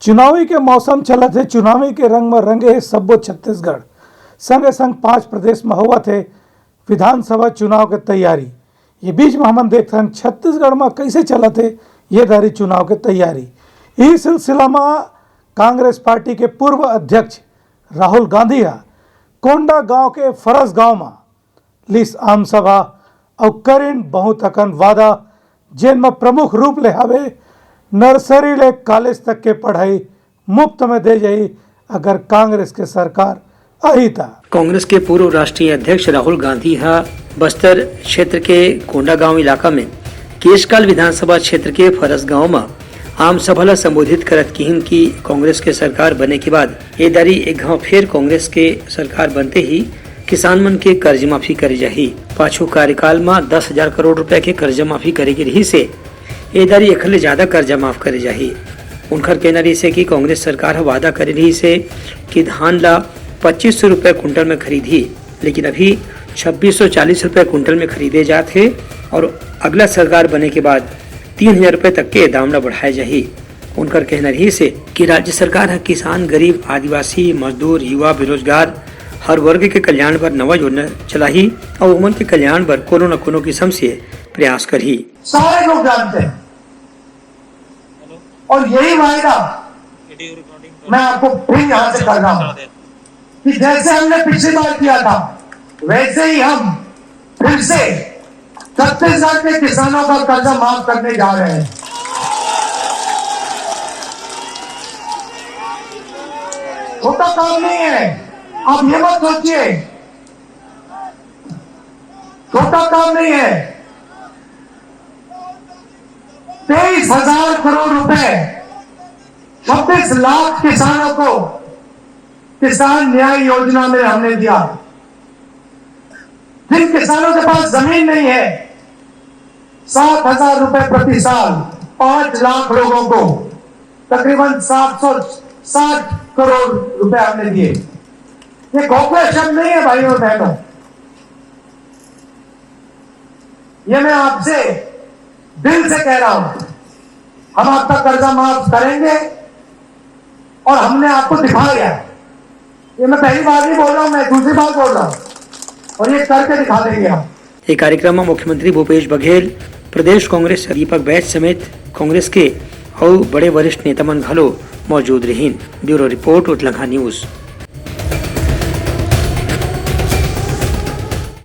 चुनावी के मौसम चलत है, चुनावी के रंग में रंगे सब्बो छत्तीसगढ़। संगे संग 5 प्रदेश में हुआ थे विधानसभा चुनाव के तैयारी। ये बीच में हम देखते हैं छत्तीसगढ़ में कैसे चलत है ये दारी चुनाव के तैयारी। इस सिलसिला में कांग्रेस पार्टी के पूर्व अध्यक्ष राहुल गांधी कोंडा गांव के फरस गांव में लिस आम सभा और करें बहुत अकन वादा, जिनमें प्रमुख रूप ले हवे नर्सरी ले कॉलेज तक के पढ़ाई मुफ्त में दे जाई अगर कांग्रेस के सरकार आई था। कांग्रेस के पूर्व राष्ट्रीय अध्यक्ष राहुल गांधी बस्तर क्षेत्र के कोंडा गांव इलाका में केशकाल विधानसभा क्षेत्र के फरस गांव में आम सभा ला संबोधित करत किहिन की कांग्रेस के सरकार बने के बाद ये दारी एक गांव फिर कांग्रेस के सरकार बनते ही किसान मन के कर्ज माफी करे जाही। पाछू कार्यकाल में 10,000 करोड़ रुपया के कर्ज माफी करे के रही से ये दारी एक ले ज्यादा कर्जा माफ करे जाही। उनकर कहना रही से कि कांग्रेस सरकार वादा करे रही से कि धान ला 2500 रुपए कुंटल में खरीदी, लेकिन अभी 2640 रुपए कुंटल में खरीदे जाते और अगला सरकार बने के बाद 3000 रुपए तक के दाम ला बढ़ाए जाही। उनकर कहना रही से कि राज्य सरकार है किसान, गरीब, आदिवासी, मजदूर, युवा, बेरोजगार हर वर्ग के कल्याण पर नवा योजना चलाही और उमन के कल्याण पर कोनो न कोनो किस्म से प्रयास करही। सारे लोग जानते हैं और यही वायदा मैं आपको फिर यहाँ से कर रहा हूँ कि जैसे हमने पिछली बार किया था वैसे ही हम फिर से छत्तीसगढ़ के किसानों का कर्जा माफ करने जा रहे हैं। छोटा काम नहीं है, आप ये मत सोचिए, छोटा काम नहीं है। 23,000 करोड़ रुपए 26 लाख किसानों को किसान न्याय योजना में हमने दिया। जिन किसानों के पास जमीन नहीं है 7,000 रुपए प्रति साल 5 लाख लोगों को तकरीबन 760 करोड़ रुपए हमने दिए। ये खोखले शब्द नहीं है भाइयों और बहनों, ये मैं आपसे दिल से कह रहा हूं। हम आपका कर्जा माफ करेंगे और हमने आपको दिखाया। ये मैं पहली बार नहीं बोल रहा हूं, मैं दूसरी बार बोल रहा हूं और ये करके दिखा देंगे हम। ये कार्यक्रम में मुख्यमंत्री भूपेश बघेल, प्रदेश कांग्रेस दीपक बैच समेत कांग्रेस के और बड़े वरिष्ठ नेता मन घलो मौजूद रहीन। ब्यूरो रिपोर्ट उतलंघा न्यूज।